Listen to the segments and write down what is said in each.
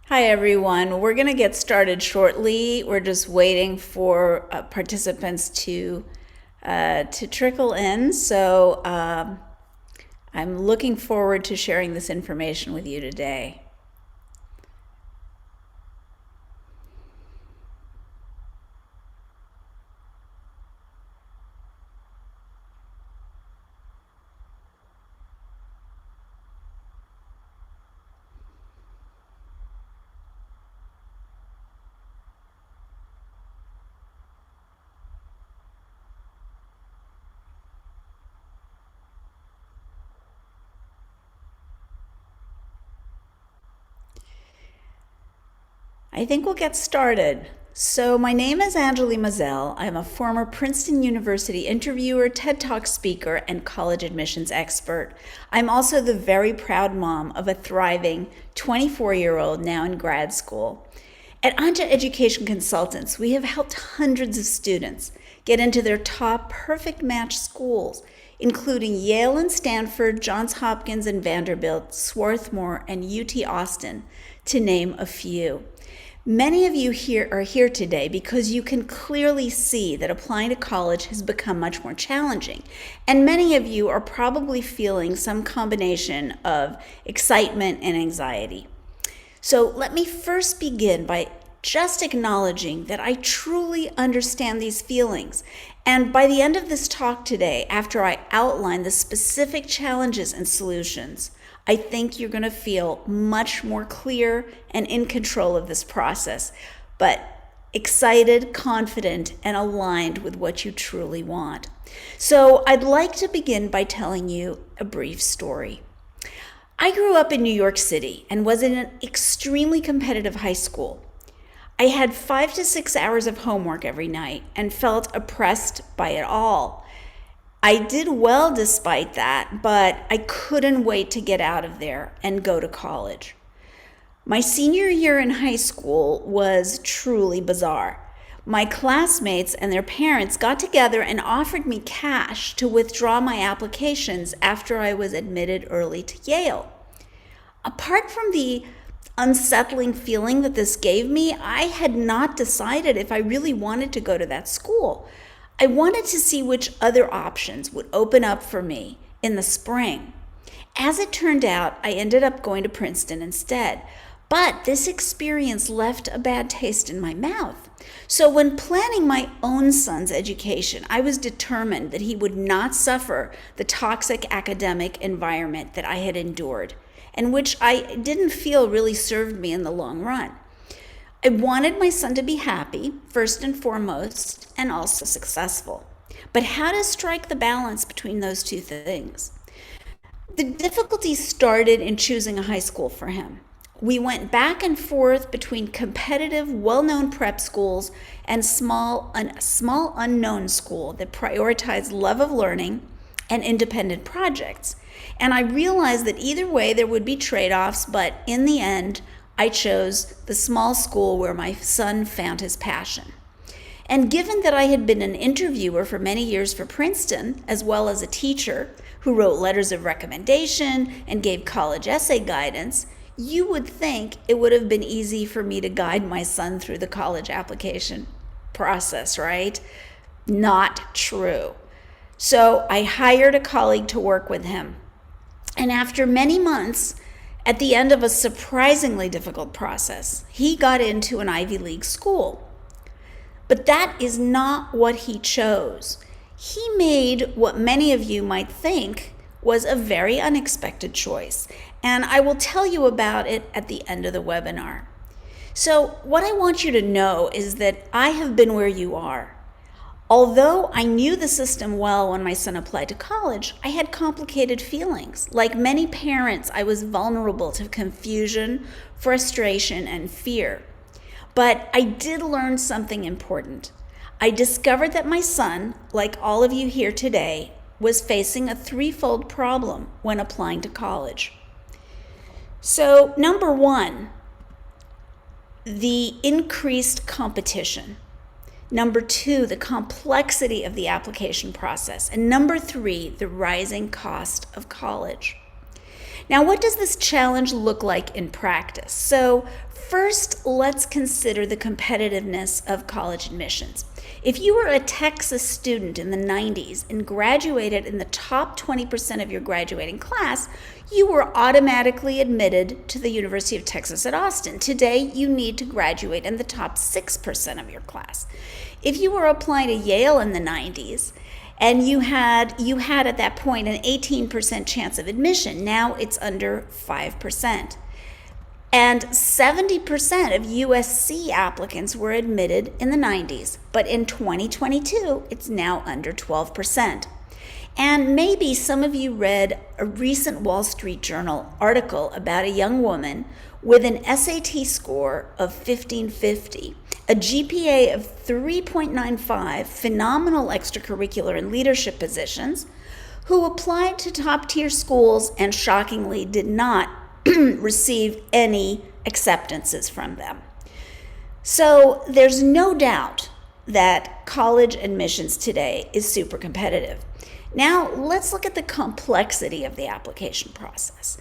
Hi everyone. We're going to get started shortly. We're just waiting for participants to trickle in. So I'm looking forward to sharing this information with you today. I think we'll get started. So my name is Anjali Maazel. I'm a former Princeton University interviewer, TED Talk speaker, and college admissions expert. I'm also the very proud mom of a thriving 24-year-old now in grad school. At Anja Education Consultants, we have helped hundreds of students get into their top perfect match schools, including Yale and Stanford, Johns Hopkins and Vanderbilt, Swarthmore, and UT Austin, to name a few. Many of you are here today because you can clearly see that applying to college has become much more challenging. And many of you are probably feeling some combination of excitement and anxiety. So let me first begin by just acknowledging that I truly understand these feelings. And by the end of this talk today, after I outline the specific challenges and solutions, I think you're going to feel much more clear and in control of this process, but excited, confident, and aligned with what you truly want. So I'd like to begin by telling you a brief story. I grew up in New York City and was in an extremely competitive high school. I had 5 to 6 hours of homework every night and felt oppressed by it all. I did well despite that, but I couldn't wait to get out of there and go to college. My senior year in high school was truly bizarre. My classmates and their parents got together and offered me cash to withdraw my applications after I was admitted early to Yale. Apart from the unsettling feeling that this gave me, I had not decided if I really wanted to go to that school. I wanted to see which other options would open up for me in the spring. As it turned out, I ended up going to Princeton instead. But this experience left a bad taste in my mouth. So when planning my own son's education, I was determined that he would not suffer the toxic academic environment that I had endured, and which I didn't feel really served me in the long run. I wanted my son to be happy, first and foremost, and also successful. But how to strike the balance between those two things? The difficulty started in choosing a high school for him. We went back and forth between competitive, well-known prep schools and a small unknown school that prioritized love of learning and independent projects. And I realized that either way there would be trade-offs, but in the end, I chose the small school where my son found his passion. And given that I had been an interviewer for many years for Princeton, as well as a teacher who wrote letters of recommendation and gave college essay guidance, you would think it would have been easy for me to guide my son through the college application process, right? Not true. So I hired a colleague to work with him. And after many months, at the end of a surprisingly difficult process, he got into an Ivy League school. But that is not what he chose. He made what many of you might think was a very unexpected choice, and I will tell you about it at the end of the webinar. So what I want you to know is that I have been where you are. Although I knew the system well when my son applied to college, I had complicated feelings. Like many parents, I was vulnerable to confusion, frustration, and fear. But I did learn something important. I discovered that my son, like all of you here today, was facing a threefold problem when applying to college. So, number one, the increased competition. Number two, the complexity of the application process. And number three, the rising cost of college. Now, what does this challenge look like in practice? So first, let's consider the competitiveness of college admissions. If you were a Texas student in the 90s and graduated in the top 20% of your graduating class, you were automatically admitted to the University of Texas at Austin. Today, you need to graduate in the top 6% of your class. If you were applying to Yale in the 90s, and you had at that point an 18% chance of admission, now it's under 5%. And 70% of USC applicants were admitted in the 90s, but in 2022, it's now under 12%. And maybe some of you read a recent Wall Street Journal article about a young woman with an SAT score of 1550, a GPA of 3.95, phenomenal extracurricular and leadership positions, who applied to top-tier schools and shockingly did not receive any acceptances from them. So there's no doubt that college admissions today is super competitive. Now let's look at the complexity of the application process.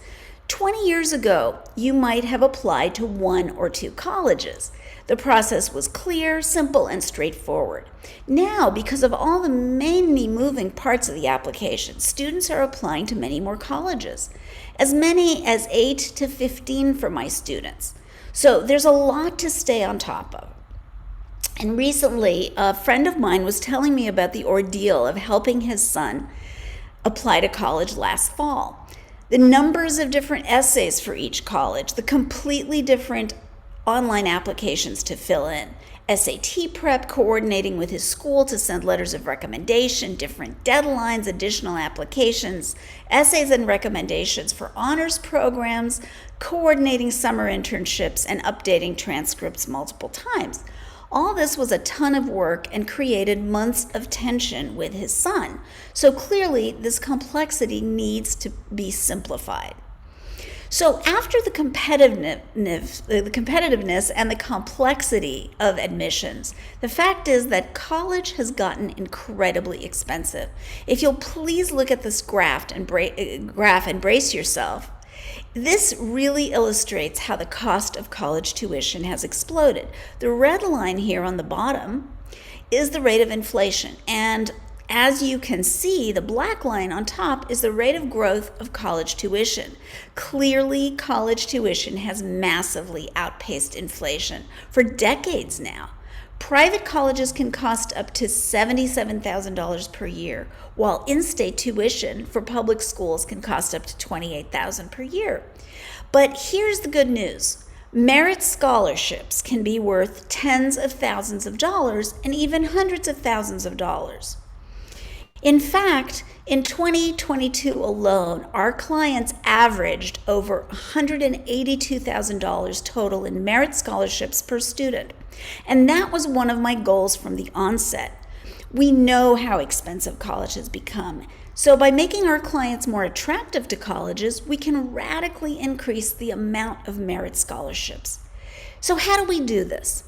20 years ago, you might have applied to 1 or 2 colleges. The process was clear, simple, and straightforward. Now, because of all the many moving parts of the application, students are applying to many more colleges, as many as 8 to 15 for my students. So there's a lot to stay on top of. And recently, a friend of mine was telling me about the ordeal of helping his son apply to college last fall. The numbers of different essays for each college, the completely different online applications to fill in, SAT prep, coordinating with his school to send letters of recommendation, different deadlines, additional applications, essays and recommendations for honors programs, coordinating summer internships, and updating transcripts multiple times. All this was a ton of work and created months of tension with his son. So clearly, this complexity needs to be simplified. So after the competitiveness and the complexity of admissions, the fact is that college has gotten incredibly expensive. If you'll please look at this graph and brace yourself, this really illustrates how the cost of college tuition has exploded. The red line here on the bottom is the rate of inflation, and as you can see, the black line on top is the rate of growth of college tuition. Clearly, college tuition has massively outpaced inflation for decades now. Private colleges can cost up to $77,000 per year, while in-state tuition for public schools can cost up to $28,000 per year. But here's the good news. Merit scholarships can be worth tens of thousands of dollars and even hundreds of thousands of dollars. In fact, in 2022 alone, our clients averaged over $182,000 total in merit scholarships per student. And that was one of my goals from the onset. We know how expensive college has become. So by making our clients more attractive to colleges, we can radically increase the amount of merit scholarships. So how do we do this?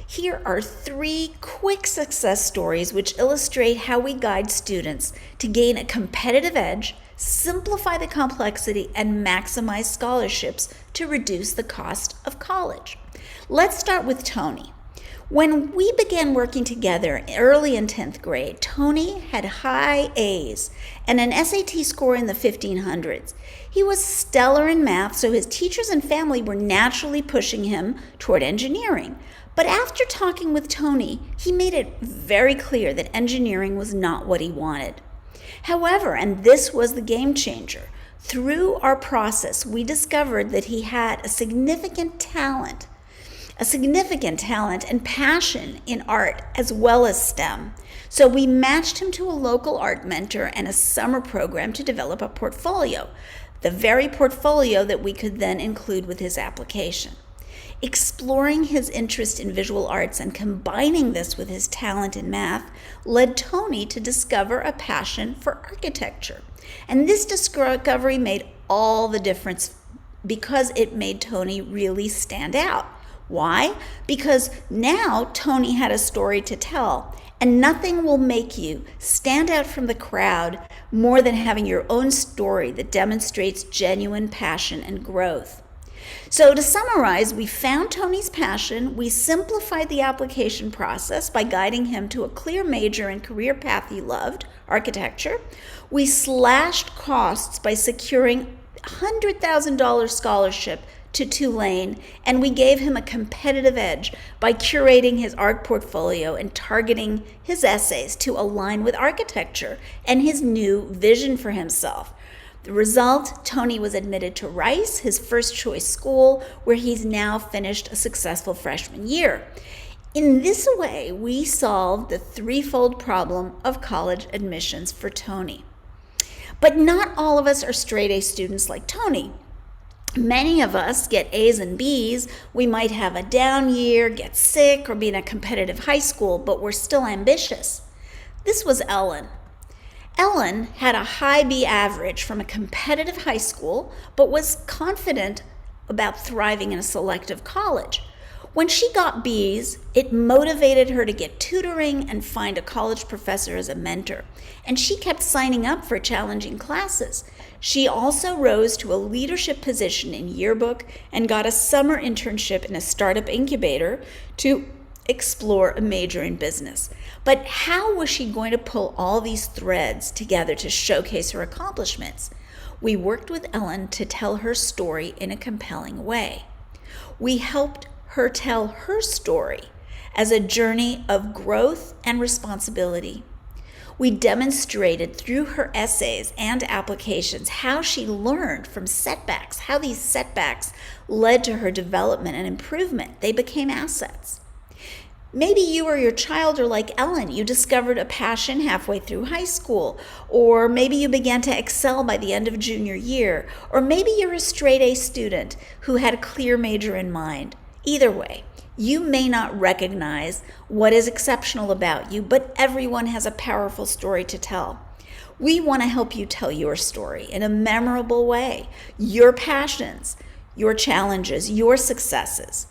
Here are 3 quick success stories which illustrate how we guide students to gain a competitive edge, simplify the complexity, and maximize scholarships to reduce the cost of college. Let's start with Tony. When we began working together early in 10th grade, Tony had high A's and an SAT score in the 1500s. He was stellar in math, so his teachers and family were naturally pushing him toward engineering. But after talking with Tony, he made it very clear that engineering was not what he wanted. However, and this was the game changer, through our process, we discovered that he had a significant talent and passion in art as well as STEM. So we matched him to a local art mentor and a summer program to develop a portfolio, the very portfolio that we could then include with his application. Exploring his interest in visual arts and combining this with his talent in math led Tony to discover a passion for architecture. And this discovery made all the difference because it made Tony really stand out. Why? Because now Tony had a story to tell, and nothing will make you stand out from the crowd more than having your own story that demonstrates genuine passion and growth. So to summarize, we found Tony's passion, we simplified the application process by guiding him to a clear major and career path he loved, architecture. We slashed costs by securing a $100,000 scholarship to Tulane, and we gave him a competitive edge by curating his art portfolio and targeting his essays to align with architecture and his new vision for himself. The result, Tony was admitted to Rice, his first choice school, where he's now finished a successful freshman year. In this way, we solved the threefold problem of college admissions for Tony. But not all of us are straight A students like Tony. Many of us get A's and B's. We might have a down year, get sick, or be in a competitive high school, but we're still ambitious. This was Ellen. Ellen had a high B average from a competitive high school, but was confident about thriving in a selective college. When she got B's, it motivated her to get tutoring and find a college professor as a mentor, and she kept signing up for challenging classes. She also rose to a leadership position in yearbook and got a summer internship in a startup incubator to explore a major in business. But how was she going to pull all these threads together to showcase her accomplishments? We worked with Ellen to tell her story in a compelling way. We helped her tell her story as a journey of growth and responsibility. We demonstrated through her essays and applications how she learned from setbacks, how these setbacks led to her development and improvement. They became assets. Maybe you or your child are like Ellen. You discovered a passion halfway through high school, or maybe you began to excel by the end of junior year, or maybe you're a straight A student who had a clear major in mind. Either way, you may not recognize what is exceptional about you, but everyone has a powerful story to tell. We want to help you tell your story in a memorable way, your passions, your challenges, your successes.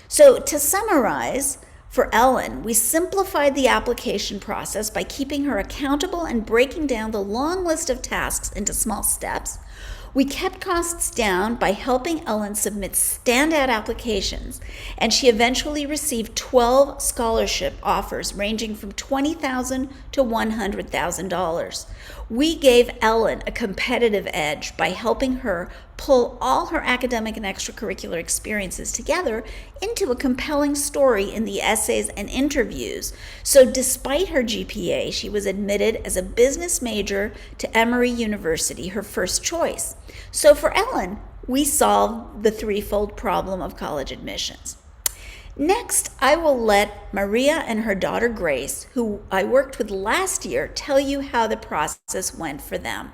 So to summarize, for Ellen, we simplified the application process by keeping her accountable and breaking down the long list of tasks into small steps. We kept costs down by helping Ellen submit standout applications, and she eventually received 12 scholarship offers ranging from $20,000 to $100,000. We gave Ellen a competitive edge by helping her pull all her academic and extracurricular experiences together into a compelling story in the essays and interviews. So despite her GPA, she was admitted as a business major to Emory University, her first choice. So for Ellen, we solved the threefold problem of college admissions. Next, I will let Maria and her daughter Grace, who I worked with last year, tell you how the process went for them.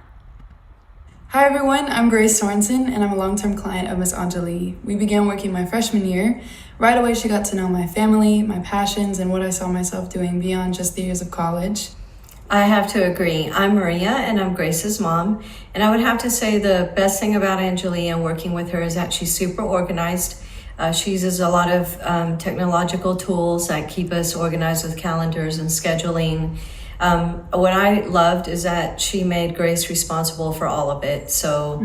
Hi everyone, I'm Grace Sorensen and I'm a long-term client of Miss Anjali. We began working my freshman year. Right away she got to know my family, my passions, and what I saw myself doing beyond just the years of college. I have to agree. I'm Maria and I'm Grace's mom. And I would have to say the best thing about Anjali and working with her is that she's super organized. She uses a lot of technological tools that keep us organized with calendars and scheduling. What I loved is that she made Grace responsible for all of it. So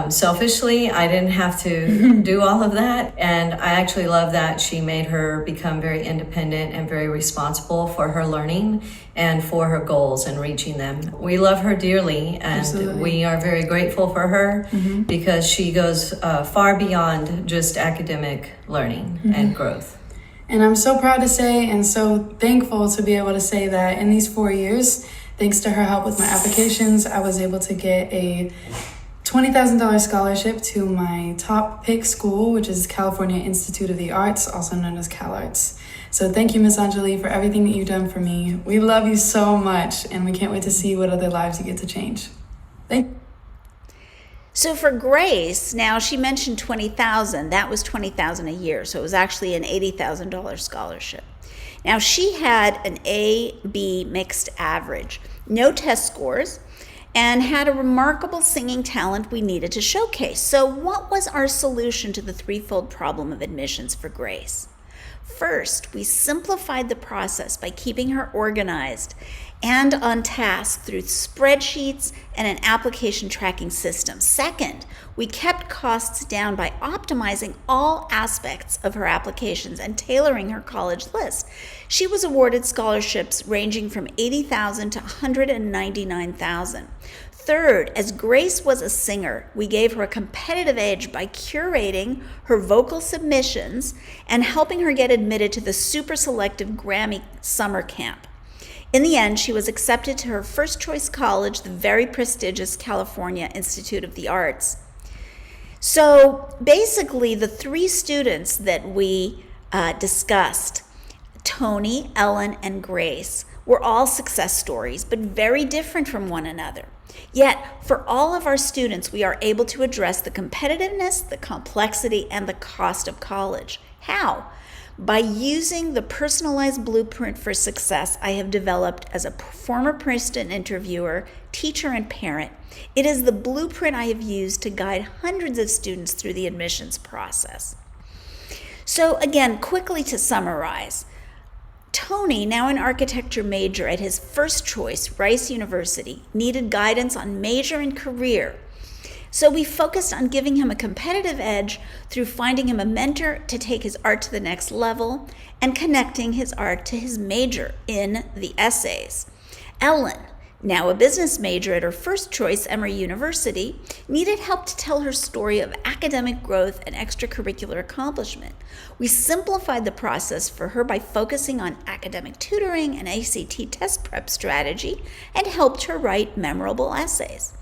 selfishly, I didn't have to do all of that. And I actually love that she made her become very independent and very responsible for her learning and for her goals and reaching them. We love her dearly, and Absolutely. We are very grateful for her because she goes far beyond just academic learning and growth. And I'm so proud to say and so thankful to be able to say that in these 4 years, thanks to her help with my applications, I was able to get a $20,000 scholarship to my top pick school, which is California Institute of the Arts, also known as CalArts. So thank you, Miss Anjali, for everything that you've done for me. We love you so much, and we can't wait to see what other lives you get to change. Thank you. So for Grace, now she mentioned $20,000. That was $20,000 a year, so it was actually an $80,000 scholarship. Now she had an A-B mixed average, no test scores, and had a remarkable singing talent we needed to showcase. So what was our solution to the threefold problem of admissions for Grace? First, we simplified the process by keeping her organized and on task through spreadsheets and an application tracking system. Second, we kept costs down by optimizing all aspects of her applications and tailoring her college list. She was awarded scholarships ranging from $80,000 to $199,000. Third, as Grace was a singer, we gave her a competitive edge by curating her vocal submissions and helping her get admitted to the super selective Grammy summer camp. In the end, she was accepted to her first choice college, the very prestigious California Institute of the Arts. So basically, the three students that we discussed, Tony, Ellen, and Grace, were all success stories, but very different from one another. Yet, for all of our students, we are able to address the competitiveness, the complexity, and the cost of college. How? By using the personalized blueprint for success I have developed as a former Princeton interviewer, teacher, and parent. It is the blueprint I have used to guide hundreds of students through the admissions process. So again, quickly to summarize, Tony, now an architecture major at his first choice, Rice University, needed guidance on major and career. So we focused on giving him a competitive edge through finding him a mentor to take his art to the next level and connecting his art to his major in the essays. Ellen, now a business major at her first choice, Emory University, needed help to tell her story of academic growth and extracurricular accomplishment. We simplified the process for her by focusing on academic tutoring and ACT test prep strategy and helped her write memorable essays.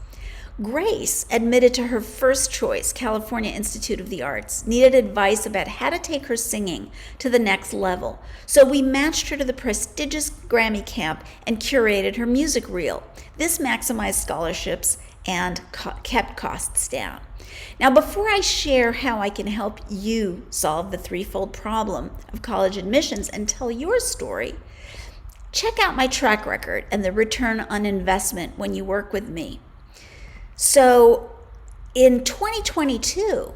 Grace, admitted to her first choice, California Institute of the Arts, needed advice about how to take her singing to the next level. So we matched her to the prestigious Grammy camp and curated her music reel. This maximized scholarships and kept costs down. Now, before I share how I can help you solve the threefold problem of college admissions and tell your story, check out my track record and the return on investment when you work with me. So in 2022,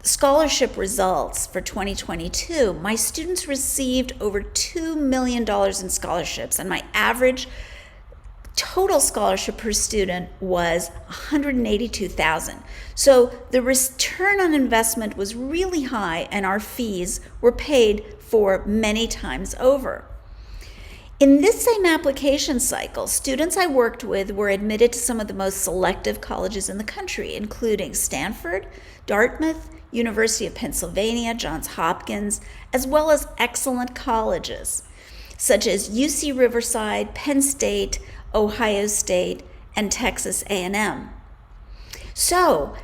scholarship results for 2022, my students received over $2 million in scholarships, and my average total scholarship per student was $182,000. So the return on investment was really high, and our fees were paid for many times over. In this same application cycle, students I worked with were admitted to some of the most selective colleges in the country, including Stanford, Dartmouth, University of Pennsylvania, Johns Hopkins, as well as excellent colleges such as UC Riverside, Penn State, Ohio State, and Texas A&M. So,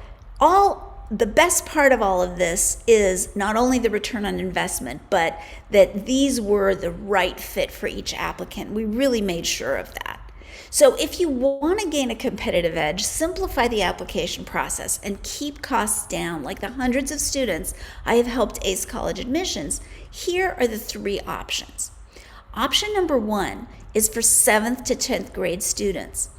the best part of all of this is not only the return on investment, but that these were the right fit for each applicant. We really made sure of that. So if you want to gain a competitive edge, simplify the application process and keep costs down like the hundreds of students I have helped ace college admissions, here are the three options. Option number one is for 7th to 10th grade students.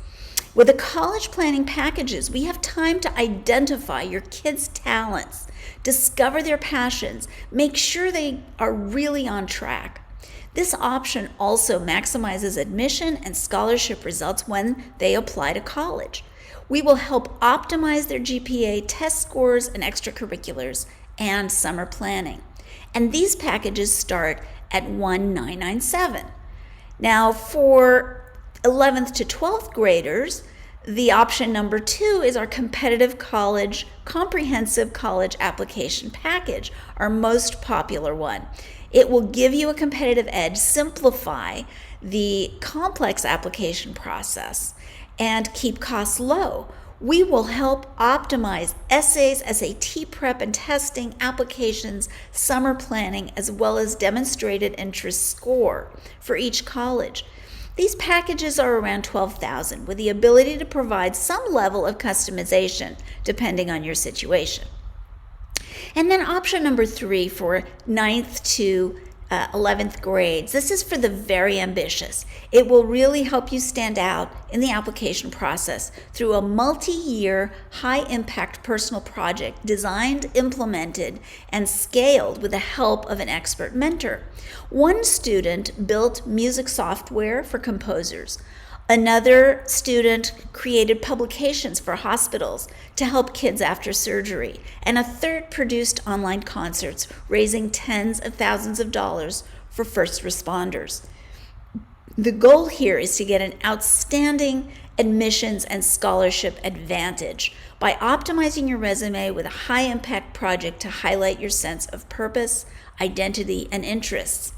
With the college planning packages, we have time to identify your kids' talents, discover their passions, make sure they are really on track. This option also maximizes admission and scholarship results when they apply to college. We will help optimize their GPA, test scores, and extracurriculars, and summer planning. And these packages start at $1,997. Now, for 11th to 12th graders, the option number two is our competitive college, comprehensive college application package, our most popular one. It will give you a competitive edge, simplify the complex application process, and keep costs low. We will help optimize essays, SAT prep and testing, applications, summer planning, as well as demonstrated interest score for each college. These packages are around $12,000 with the ability to provide some level of customization depending on your situation. And then option number three for 9th to 11th grades. This is for the very ambitious. It will really help you stand out in the application process through a multi-year, high-impact personal project designed, implemented, and scaled with the help of an expert mentor. One student built music software for composers. Another student created publications for hospitals to help kids after surgery, and a third produced online concerts raising tens of thousands of dollars for first responders. The goal here is to get an outstanding admissions and scholarship advantage by optimizing your resume with a high-impact project to highlight your sense of purpose, identity, and interests.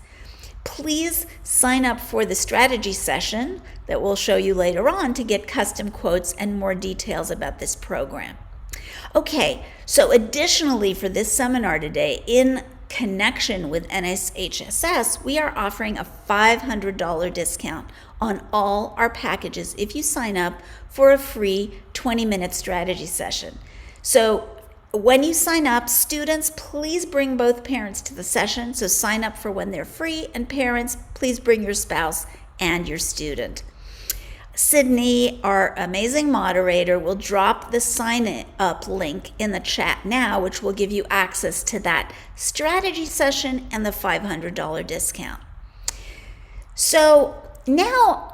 Please sign up for the strategy session that we'll show you later on to get custom quotes and more details about this program. Okay, so additionally for this seminar today, in connection with NSHSS, we are offering a $500 discount on all our packages if you sign up for a free 20-minute strategy session. So when you sign up, students, please bring both parents to the session. So sign up for when they're free, and parents, please bring your spouse and your student. Sydney, our amazing moderator, will drop the sign up link in the chat now, which will give you access to that strategy session and the $500 discount. So now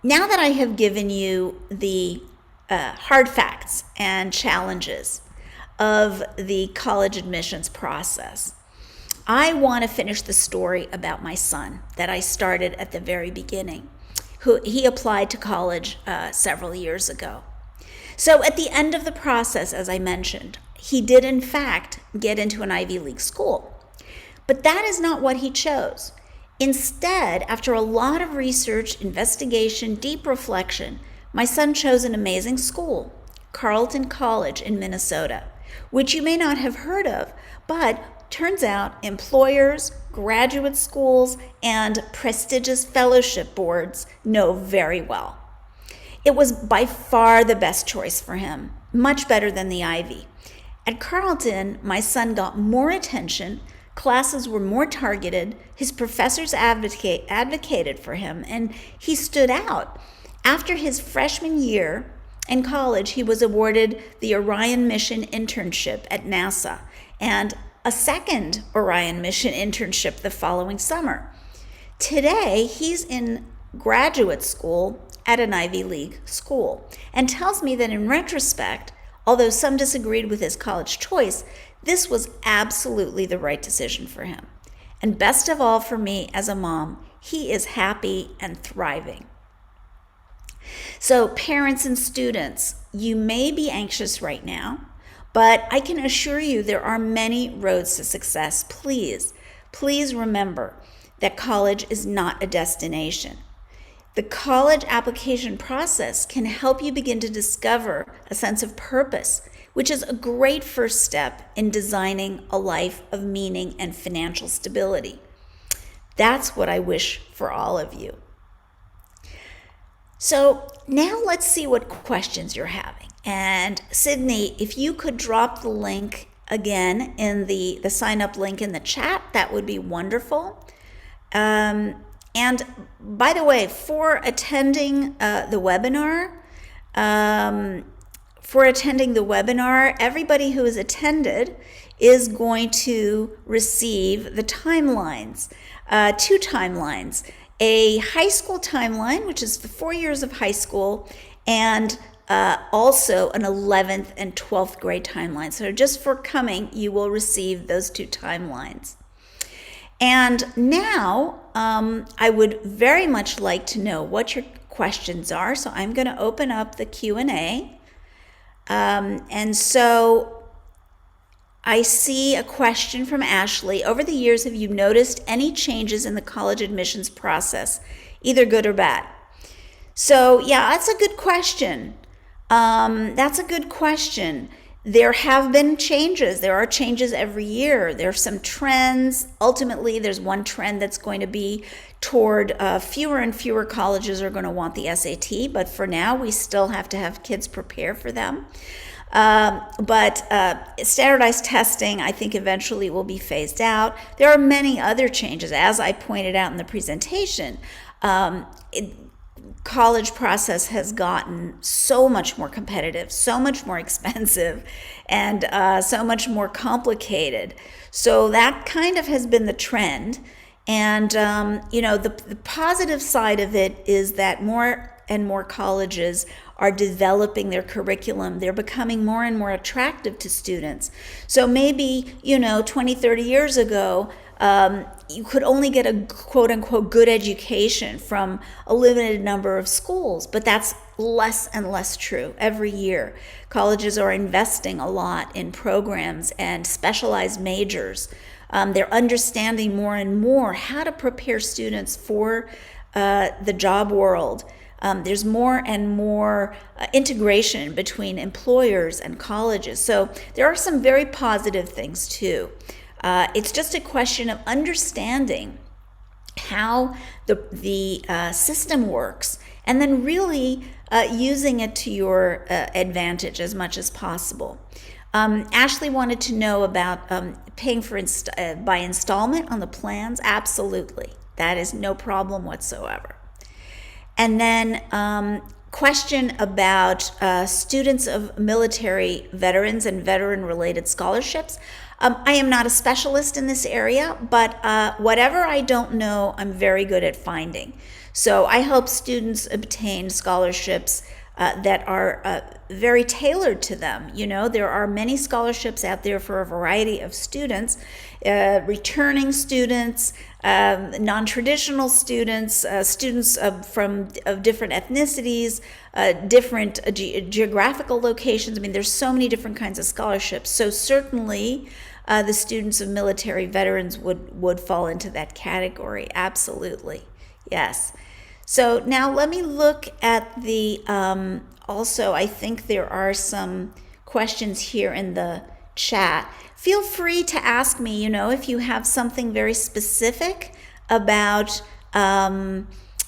that I have given you the hard facts and challenges of the college admissions process, I want to finish the story about my son that I started at the very beginning. He applied to college several years ago. So at the end of the process, as I mentioned, he did in fact get into an Ivy League school. But that is not what he chose. Instead, after a lot of research, investigation, deep reflection, my son chose an amazing school, Carleton College in Minnesota, which you may not have heard of, but turns out employers, graduate schools, and prestigious fellowship boards know very well. It was by far the best choice for him, much better than the Ivy. At Carleton, my son got more attention, classes were more targeted, his professors advocated for him, and he stood out. After his freshman year in college, he was awarded the Orion Mission internship at NASA and a second Orion Mission internship the following summer. Today, he's in graduate school at an Ivy League school and tells me that in retrospect, although some disagreed with his college choice, this was absolutely the right decision for him. And best of all for me as a mom, he is happy and thriving. So parents and students, you may be anxious right now, but I can assure you there are many roads to success. Please remember that college is not a destination. The college application process can help you begin to discover a sense of purpose, which is a great first step in designing a life of meaning and financial stability. That's what I wish for all of you. So now let's see what questions you're having. And Sydney, if you could drop the link again in the sign up link in the chat, that would be wonderful. And by the way, for attending the webinar, everybody who has attended is going to receive the timelines, 2 timelines, a high school timeline, which is the 4 years of high school, and also an 11th and 12th grade timeline. So just for coming, you will receive those 2 timelines. And now I would very much like to know what your questions are. So I'm going to open up the Q&A. And so I see a question from Ashley. Over the years, have you noticed any changes in the college admissions process, either good or bad? So yeah, that's a good question. There have been changes. There are changes every year. There are some trends. Ultimately, there's one trend that's going to be toward fewer and fewer colleges are going to want the SAT, but for now, we still have to have kids prepare for them. But standardized testing, I think, eventually will be phased out. There are many other changes, as I pointed out in the presentation. College process has gotten so much more competitive, so much more expensive, and so much more complicated. So that kind of has been the trend. And, the positive side of it is that more and more colleges are developing their curriculum. They're becoming more and more attractive to students. So maybe, 20, 30 years ago, you could only get a quote-unquote good education from a limited number of schools, but that's less and less true every year. Colleges are investing a lot in programs and specialized majors. They're understanding more and more how to prepare students for the job world. There's more and more integration between employers and colleges. So there are some very positive things too. It's just a question of understanding how the system works, and then really using it to your advantage as much as possible. Ashley wanted to know about paying for by installment on the plans. Absolutely. That is no problem whatsoever. And then question about students of military veterans and veteran-related scholarships. I am not a specialist in this area, but whatever I don't know, I'm very good at finding. So I help students obtain scholarships that are very tailored to them. There are many scholarships out there for a variety of students, returning students, non-traditional students, students of different ethnicities, different geographical locations. I mean, there's so many different kinds of scholarships. So certainly the students of military veterans would fall into that category. Absolutely. Yes. So now let me look at the, also I think there are some questions here in the chat. Feel free to ask me, if you have something very specific about,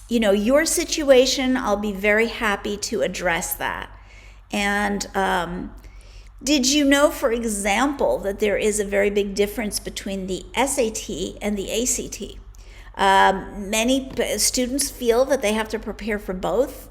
your situation. I'll be very happy to address that. And did you know, for example, that there is a very big difference between the SAT and the ACT? Many students feel that they have to prepare for both.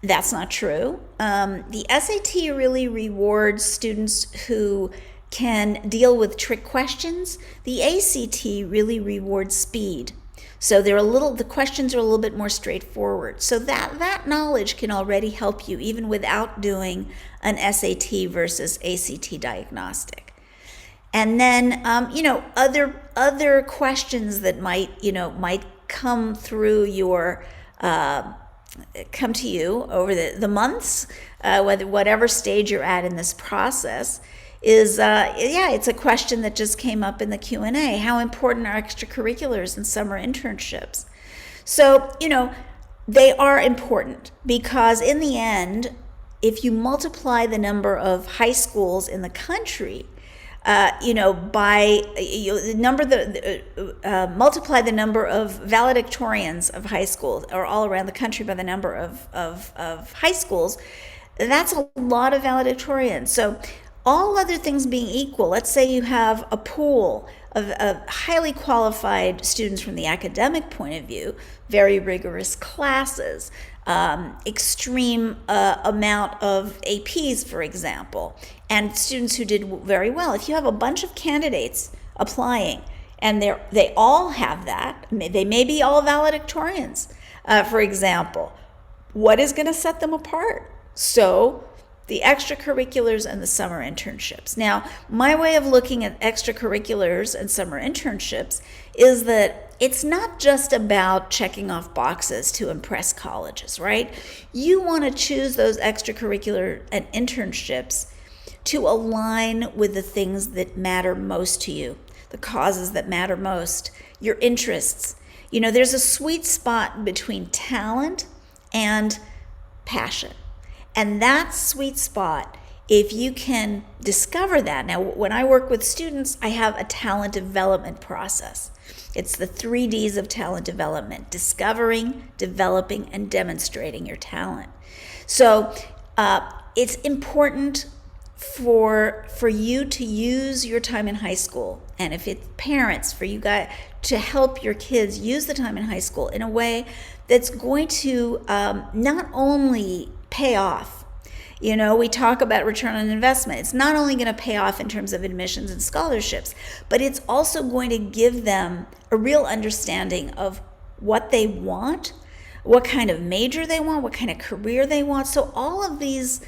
That's not true. The SAT really rewards students who can deal with trick questions. The ACT really rewards speed. So the questions are a little bit more straightforward. So that knowledge can already help you even without doing an SAT versus ACT diagnostic. And then, other questions that might come through come to you over the months, whatever stage you're at in this process, is it's a question that just came up in the Q&A. How important are extracurriculars and summer internships? So, they are important because in the end, if you multiply the number of high schools in the country, multiply the number of valedictorians of high schools, or all around the country by the number of high schools, that's a lot of valedictorians. So all other things being equal, let's say you have a pool of highly qualified students from the academic point of view, very rigorous classes, extreme amount of APs, for example, and students who did very well. If you have a bunch of candidates applying and they all have that, they may be all valedictorians, for example, what is going to set them apart? So the extracurriculars and the summer internships. Now, my way of looking at extracurriculars and summer internships is that it's not just about checking off boxes to impress colleges, right? You want to choose those extracurricular and internships to align with the things that matter most to you, the causes that matter most, your interests. There's a sweet spot between talent and passion. And that sweet spot, if you can discover that. Now, when I work with students, I have a talent development process. It's the 3 Ds of talent development: discovering, developing, and demonstrating your talent. So it's important for you to use your time in high school, and if it's parents, for you guys to help your kids use the time in high school in a way that's going to not only pay off. You know, we talk about return on investment. It's not only going to pay off in terms of admissions and scholarships, but it's also going to give them a real understanding of what they want, what kind of major they want, what kind of career they want. So all of these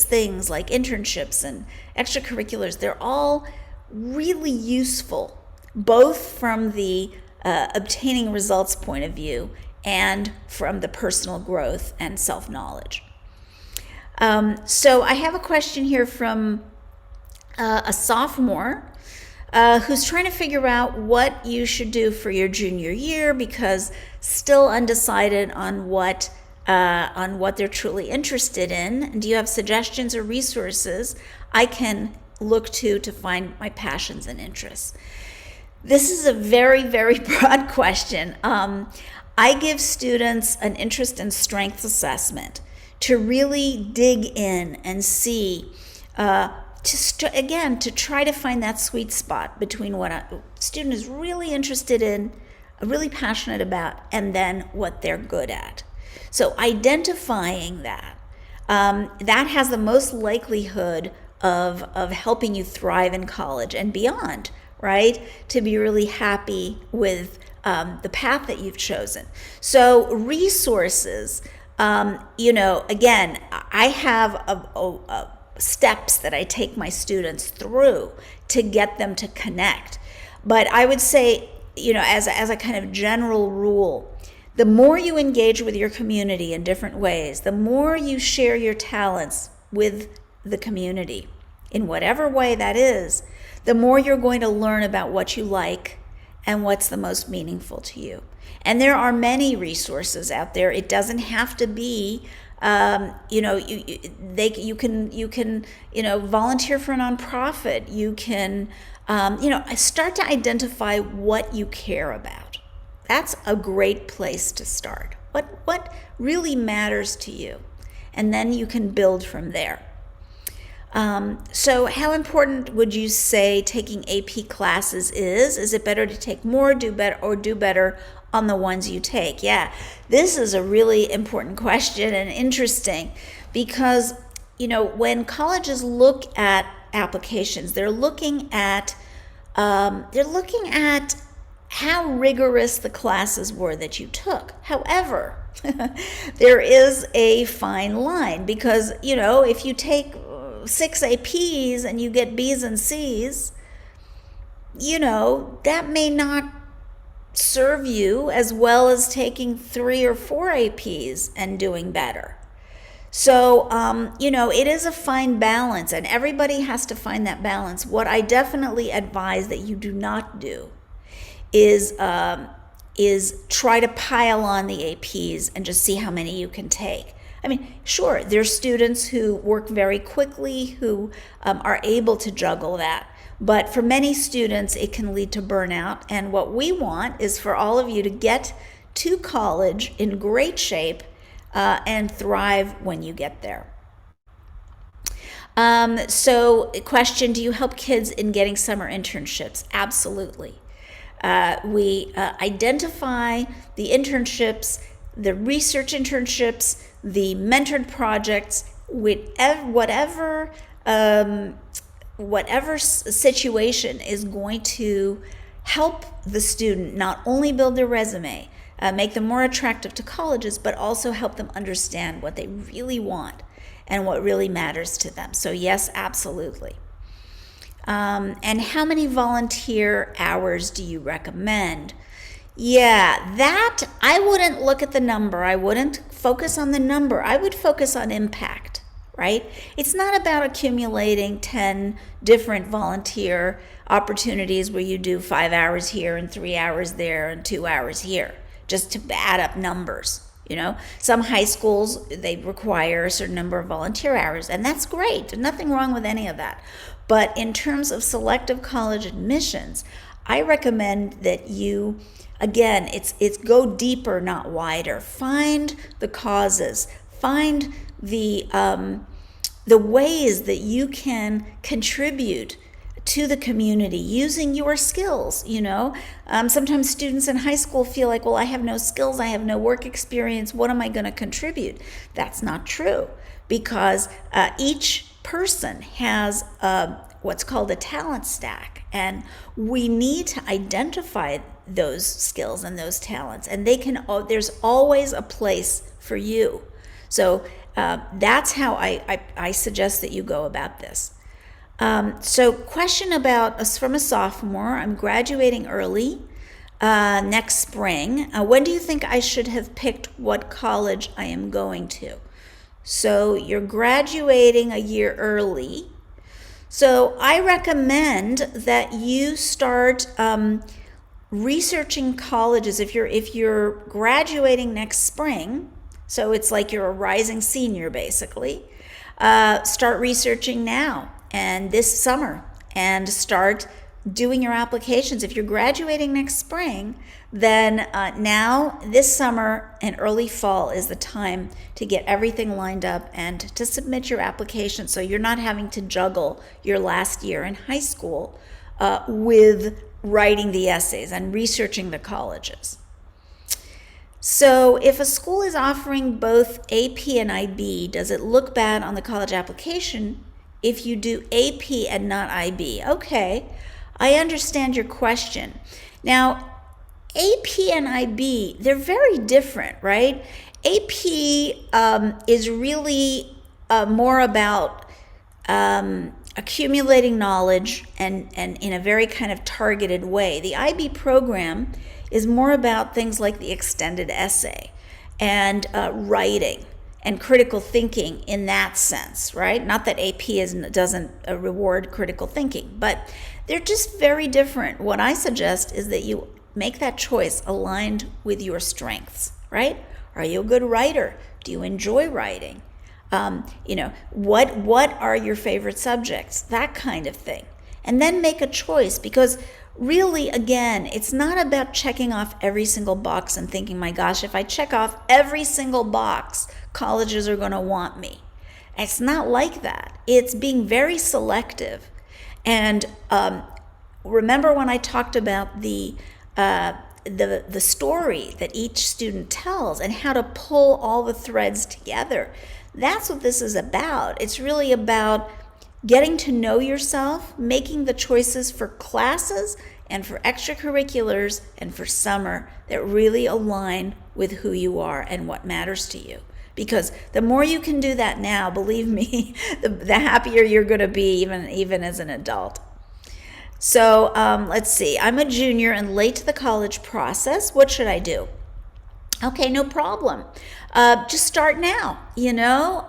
things like internships and extracurriculars, they're all really useful, both from the obtaining results point of view and from the personal growth and self-knowledge. So I have a question here from a sophomore who's trying to figure out what you should do for your junior year, because still undecided on what they're truly interested in. And do you have suggestions or resources I can look to find my passions and interests? This is a very, very broad question. I give students an interest and strengths assessment to really dig in and see, to try to find that sweet spot between what a student is really interested in, really passionate about, and then what they're good at. So identifying that, that has the most likelihood of helping you thrive in college and beyond, right? To be really happy with the path that you've chosen. So resources, again, I have steps that I take my students through to get them to connect. But I would say, as a kind of general rule, the more you engage with your community in different ways, the more you share your talents with the community, in whatever way that is, the more you're going to learn about what you like and what's the most meaningful to you. And there are many resources out there. It doesn't have to be, you can volunteer for a nonprofit. You can, start to identify what you care about. That's a great place to start. What really matters to you? And then you can build from there. So how important would you say taking AP classes is? Is it better to take more, do better on the ones you take? Yeah, this is a really important question and interesting, because, when colleges look at applications, they're looking at how rigorous the classes were that you took. However, there is a fine line, because, if you take 6 APs and you get B's and C's, that may not serve you as well as taking 3 or 4 APs and doing better. So, it is a fine balance, and everybody has to find that balance. What I definitely advise that you do not do is try to pile on the APs and just see how many you can take. I mean, sure, there's students who work very quickly, who are able to juggle that. But for many students, it can lead to burnout. And what we want is for all of you to get to college in great shape and thrive when you get there. So, question, do you help kids in getting summer internships? Absolutely. We identify the internships, the research internships, the mentored projects, whatever situation is going to help the student not only build their resume, make them more attractive to colleges, but also help them understand what they really want and what really matters to them. So yes, absolutely. And how many volunteer hours do you recommend? Yeah, that, I wouldn't look at the number. I wouldn't focus on the number. I would focus on impact, right? It's not about accumulating 10 different volunteer opportunities where you do 5 hours here and 3 hours there and 2 hours here, just to add up numbers. Some high schools, they require a certain number of volunteer hours, and that's great. There's nothing wrong with any of that. But in terms of selective college admissions, I recommend that you, again, it's go deeper, not wider. Find the causes. Find the the ways that you can contribute to the community using your skills. Sometimes students in high school feel like, well, I have no skills, I have no work experience, what am I going to contribute? That's not true, because each person has what's called a talent stack, and we need to identify those skills and those talents, and there's always a place for you. So that's how I suggest that you go about this. So question about us from a sophomore. I'm graduating early next spring. When do you think I should have picked what college I am going to? So you're graduating a year early. So I recommend that you start researching colleges. If you're graduating next spring, so it's like you're a rising senior basically, start researching now and this summer, and start doing your applications. If you're graduating next spring, then now this summer and early fall is the time to get everything lined up and to submit your application, so you're not having to juggle your last year in high school with writing the essays and researching the colleges. So if a school is offering both AP and IB, does it look bad on the college application if you do AP and not IB? Okay, I understand your question. Now, AP and IB, they're very different, right? AP is really more about accumulating knowledge and in a very kind of targeted way. The IB program is more about things like the extended essay and writing and critical thinking in that sense, right? Not that AP doesn't reward critical thinking, but they're just very different. What I suggest is that you make that choice aligned with your strengths, right? Are you a good writer? Do you enjoy writing? What are your favorite subjects? That kind of thing. And then make a choice, because really, again, it's not about checking off every single box and thinking, my gosh, if I check off every single box, colleges are going to want me. It's not like that. It's being very selective. And remember when I talked about the story that each student tells and how to pull all the threads together? That's what this is about. It's really about getting to know yourself, making the choices for classes and for extracurriculars and for summer that really align with who you are and what matters to you. Because the more you can do that now, believe me, the happier you're going to be even as an adult. So let's see. I'm a junior and late to the college process. What should I do? Okay, no problem. Just start now. You'll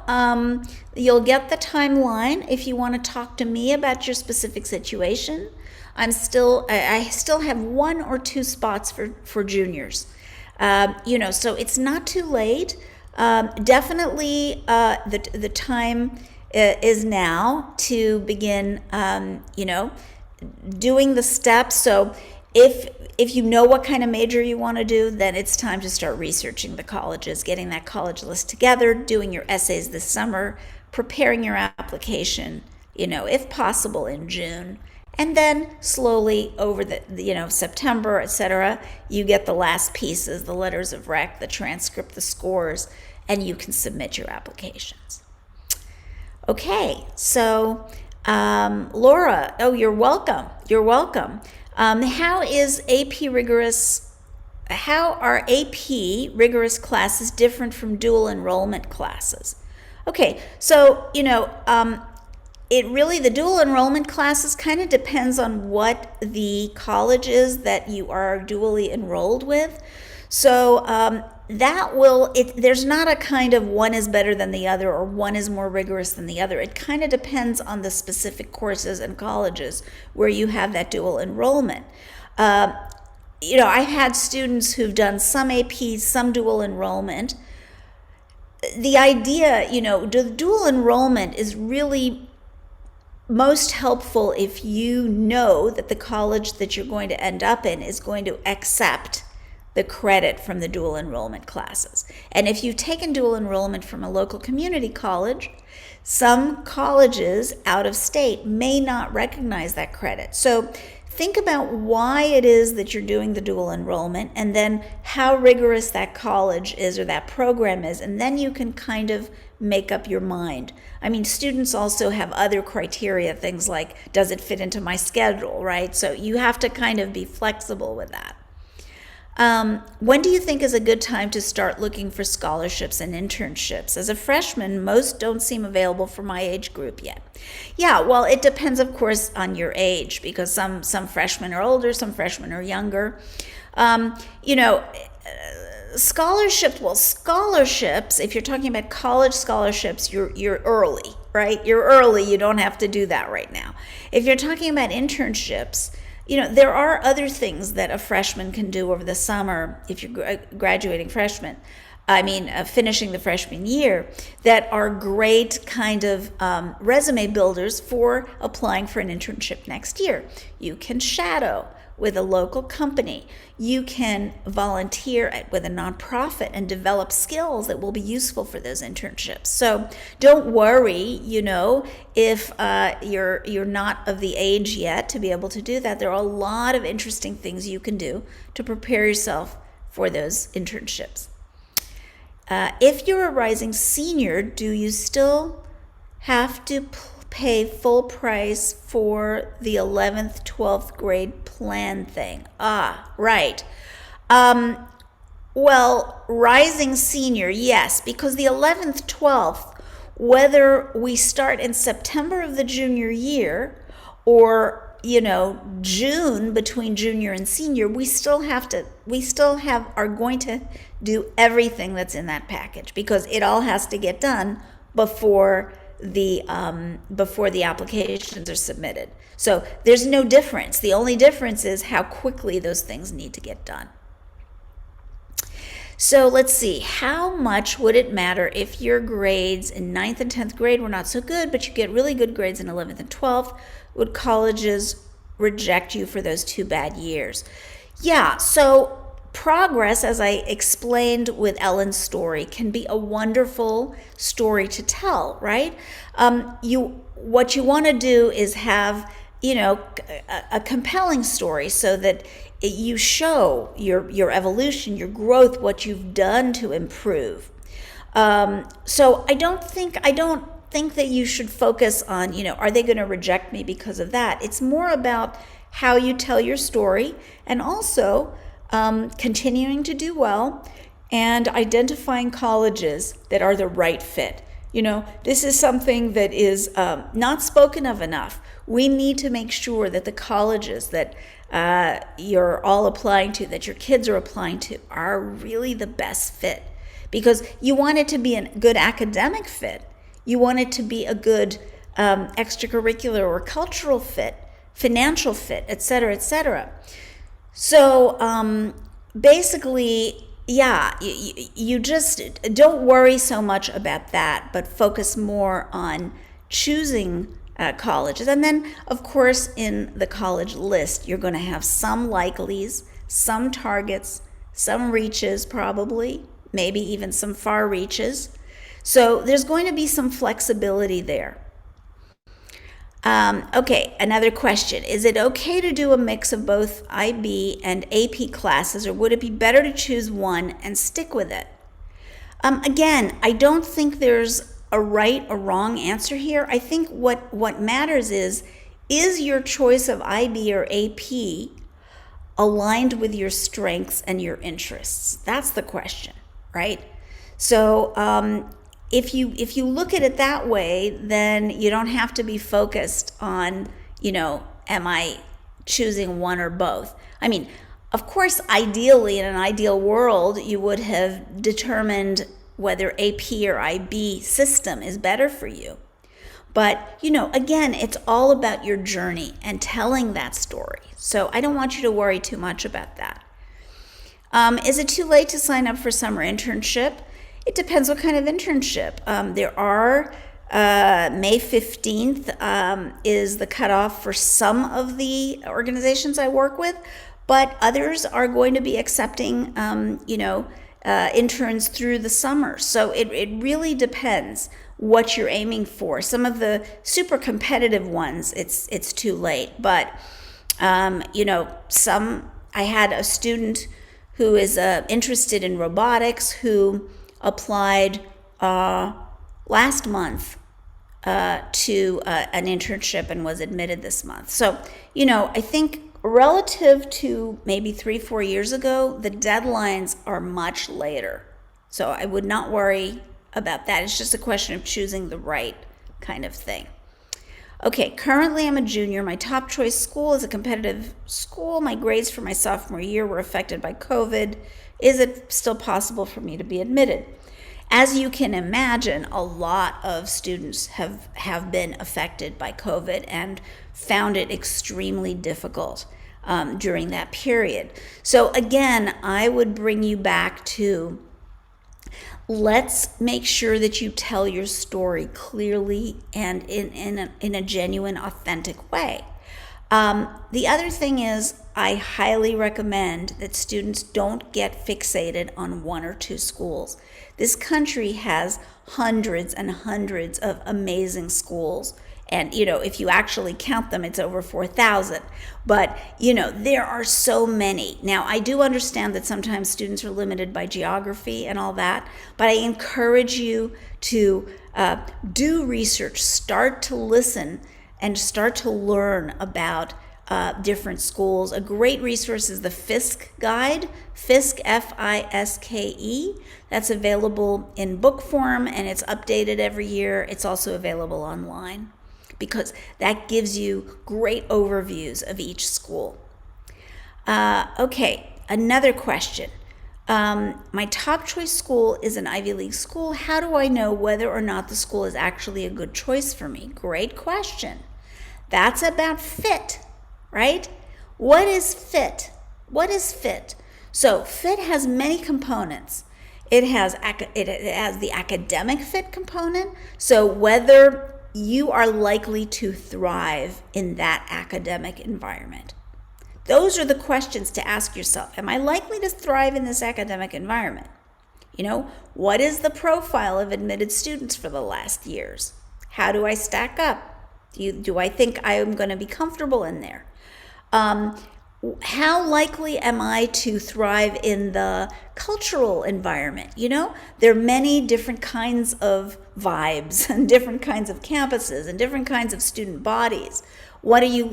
get the timeline if you want to talk to me about your specific situation. I still have 1 or 2 spots for juniors. So it's not too late. Definitely, the time is now to begin, doing the steps. So if you know what kind of major you want to do, then it's time to start researching the colleges, getting that college list together, doing your essays this summer, preparing your application, if possible in June. And then slowly over the September, etc., you get the last pieces, the letters of rec, the transcript, the scores, and you can submit your applications. Okay, so Laura, you're welcome. You're welcome. How are AP rigorous classes different from dual enrollment classes? Okay, so the dual enrollment classes kind of depends on what the college is that you are dually enrolled with. So there's not a kind of one is better than the other or one is more rigorous than the other. It kind of depends on the specific courses and colleges where you have that dual enrollment. I've had students who've done some APs, some dual enrollment. The idea, the dual enrollment is really most helpful if you know that the college that you're going to end up in is going to accept the credit from the dual enrollment classes. And if you've taken dual enrollment from a local community college, Some colleges out of state may not recognize that credit. So think about why it is that you're doing the dual enrollment, and then how rigorous that college is or that program is, and then you can kind of make up your mind. I mean, students also have other criteria, things like, does it fit into my schedule, right? So you have to kind of be flexible with that. When do you think is a good time to start looking for scholarships and internships? As a freshman, most don't seem available for my age group yet. Yeah, well, it depends, of course, on your age, because some freshmen are older, some freshmen are younger. Scholarships, if you're talking about college scholarships, you're early, right? You're early, you don't have to do that right now. If you're talking about internships, there are other things that a freshman can do over the summer if you're graduating freshman. Finishing the freshman year, that are great kind of resume builders for applying for an internship next year. You can shadow with a local company. You can volunteer with a nonprofit and develop skills that will be useful for those internships. So don't worry, if you're not of the age yet to be able to do that. There are a lot of interesting things you can do to prepare yourself for those internships. If you're a rising senior, do you still have to pay full price for the 11th, 12th grade plan thing? Right. Well, rising senior, yes, because the 11th, 12th, whether we start in September of the junior year or June between junior and senior, we still are going to do everything that's in that package, because it all has to get done before the applications are submitted. So there's no difference. The only difference is how quickly those things need to get done. So let's see, how much would it matter if your grades in 9th and 10th grade were not so good, but you get really good grades in 11th and 12th? Would colleges reject you for those 2 bad years? Yeah, so progress, as I explained with Ellen's story, can be a wonderful story to tell, right? What you want to do is have, a compelling story so that you show your evolution, your growth, what you've done to improve. So I don't think that you should focus on, are they going to reject me because of that? It's more about how you tell your story, and also continuing to do well and identifying colleges that are the right fit. This is something that is not spoken of enough. We need to make sure that the colleges that you're all applying to, that your kids are applying to, are really the best fit, because you want it to be a good academic fit. You want it to be a good extracurricular or cultural fit, financial fit, et cetera, et cetera. So basically, yeah, you just don't worry so much about that, but focus more on choosing colleges. And then, of course, in the college list, you're going to have some likelies, some targets, some reaches probably, maybe even some far reaches. So there's going to be some flexibility there. Okay, another question. Is it okay to do a mix of both IB and AP classes, or would it be better to choose one and stick with it? Again, I don't think there's a right or wrong answer here. I think what matters is your choice of IB or AP aligned with your strengths and your interests? That's the question, right? So if you look at it that way, then you don't have to be focused on, am I choosing one or both? I mean, of course, ideally, in an ideal world, you would have determined whether AP or IB system is better for you. But, again, it's all about your journey and telling that story. So I don't want you to worry too much about that. Is it too late to sign up for summer internship? It depends what kind of internship. There are, May 15th is the cutoff for some of the organizations I work with, but others are going to be accepting, interns through the summer. So it really depends what you're aiming for. Some of the super competitive ones, it's too late. But, I had a student who is interested in robotics who applied last month to an internship and was admitted this month. So, I think relative to maybe 3-4 years ago, the deadlines are much later. So I would not worry about that. It's just a question of choosing the right kind of thing. Okay, currently I'm a junior. My top choice school is a competitive school. My grades for my sophomore year were affected by COVID. Is it still possible for me to be admitted? As you can imagine, a lot of students have been affected by COVID and found it extremely difficult during that period. So again, I would bring you back to, let's make sure that you tell your story clearly and in a genuine, authentic way. The other thing is, I highly recommend that students don't get fixated on 1 or 2 schools. This country has hundreds and hundreds of amazing schools. And, if you actually count them, it's over 4,000. But, there are so many. Now, I do understand that sometimes students are limited by geography and all that, but I encourage you to do research, start to listen, and start to learn about different schools. A great resource is the FISC guide, FISC, F-I-S-K-E. That's available in book form, and it's updated every year. It's also available online, because that gives you great overviews of each school. Okay, another question. My top choice school is an Ivy League school. How do I know whether or not the school is actually a good choice for me? Great question. That's about fit, right? What is fit? What is fit? So fit has many components. It has the academic fit component. So whether you are likely to thrive in that academic environment. Those are the questions to ask yourself. Am I likely to thrive in this academic environment? What is the profile of admitted students for the last years? How do I stack up? Do I think I am going to be comfortable in there? How likely am I to thrive in the cultural environment? There are many different kinds of vibes and different kinds of campuses and different kinds of student bodies. What are you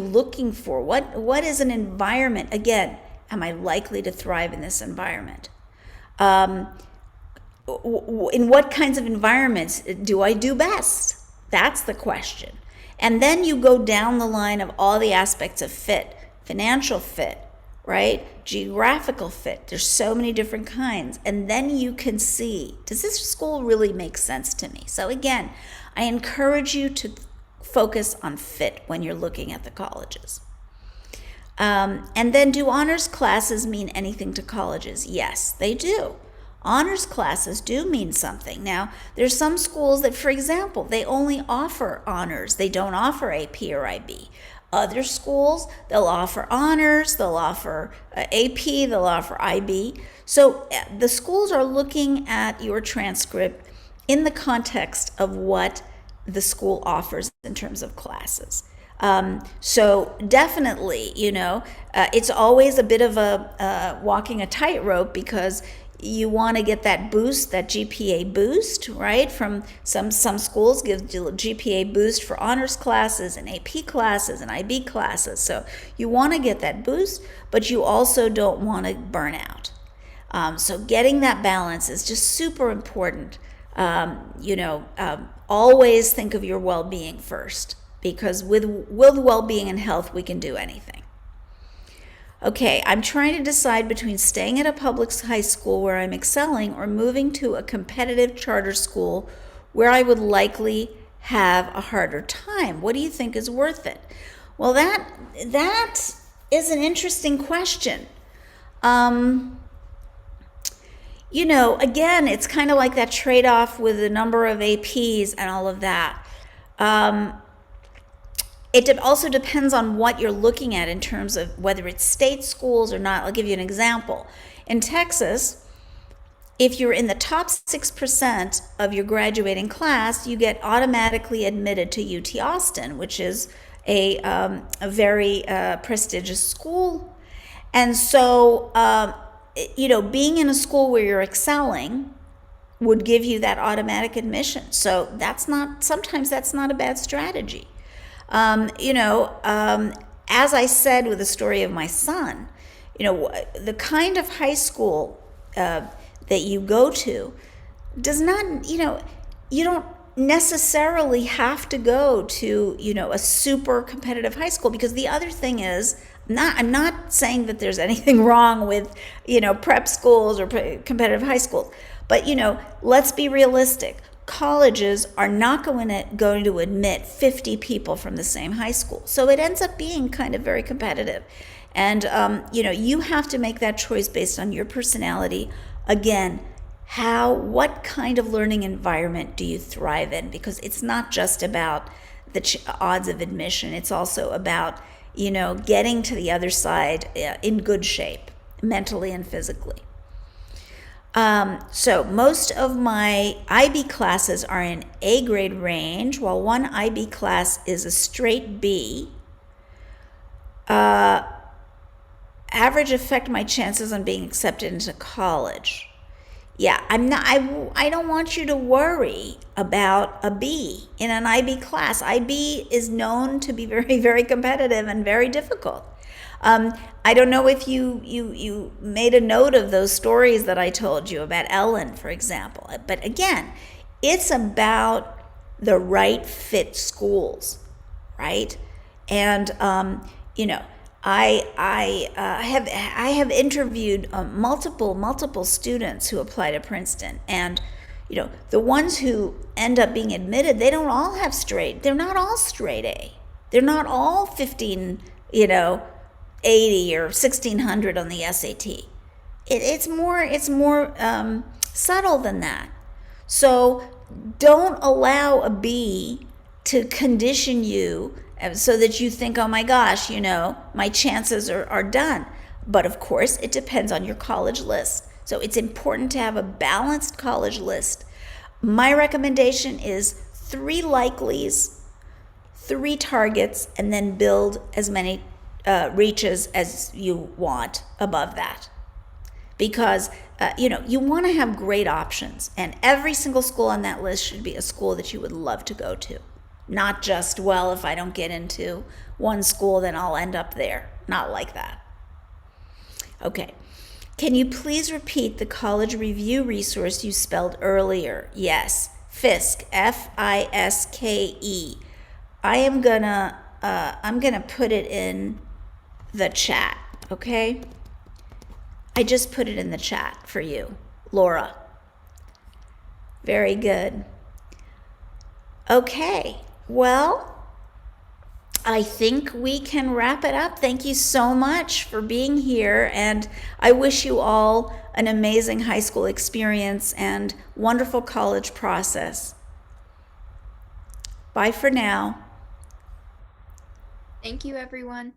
looking for? What is an environment? Again, am I likely to thrive in this environment? In what kinds of environments do I do best? That's the question. And then you go down the line of all the aspects of fit, financial fit, right? Geographical fit. There's so many different kinds. And then you can see, does this school really make sense to me? So again, I encourage you to focus on fit when you're looking at the colleges. And then, do honors classes mean anything to colleges? Yes, they do. Honors classes do mean something. Now, there's some schools that, for example, they only offer honors. They don't offer AP or IB. Other schools, they'll offer honors, they'll offer AP, they'll offer IB. So the schools are looking at your transcript in the context of what the school offers in terms of classes. So definitely, it's always a bit of a walking a tightrope, because you want to get that boost, that GPA boost, right? From some schools give GPA boost for honors classes and AP classes and IB classes. So you want to get that boost, but you also don't want to burn out. So getting that balance is just super important. Always think of your well-being first, because with well-being and health, we can do anything. Okay, I'm trying to decide between staying at a public high school where I'm excelling or moving to a competitive charter school where I would likely have a harder time. What do you think is worth it? Well, that is an interesting question. Again, it's kind of like that trade-off with the number of APs and all of that. It also depends on what you're looking at in terms of whether it's state schools or not. I'll give you an example. In Texas, if you're in the top 6% of your graduating class, you get automatically admitted to UT Austin, which is a very prestigious school. And so, being in a school where you're excelling would give you that automatic admission. So sometimes that's not a bad strategy. As I said with the story of my son, the kind of high school that you go to does not, you don't necessarily have to go to, a super competitive high school, because the other thing is, I'm not saying that there's anything wrong with, prep schools or competitive high schools, but, let's be realistic. Colleges are not going to admit 50 people from the same high school. So it ends up being kind of very competitive. And, you have to make that choice based on your personality. Again, what kind of learning environment do you thrive in? Because it's not just about the odds of admission. It's also about, getting to the other side in good shape, mentally and physically. So most of my IB classes are in A grade range, while one IB class is a straight B. Average affect my chances on being accepted into college. Yeah, I don't want you to worry about a B in an IB class. IB is known to be very, very competitive and very difficult. I don't know if you made a note of those stories that I told you about Ellen, for example. But again, it's about the right fit schools, right? And I have interviewed multiple students who apply to Princeton, and the ones who end up being admitted, they don't all have they're not all straight A. They're not all 80 or 1600 on the SAT. It's more subtle than that. So don't allow a B to condition you so that you think, oh my gosh, my chances are done. But of course, it depends on your college list. So it's important to have a balanced college list. My recommendation is 3 likelies, 3 targets, and then build as many reaches as you want above that. Because, you want to have great options. And every single school on that list should be a school that you would love to go to. Not just, well, if I don't get into one school, then I'll end up there. Not like that. Okay. Can you please repeat the college review resource you spelled earlier? Yes. FISKE, FISKE. I'm gonna put it in the chat, okay? I just put it in the chat for you, Laura. Very good. Okay, well, I think we can wrap it up. Thank you so much for being here, and I wish you all an amazing high school experience and wonderful college process. Bye for now. Thank you, everyone.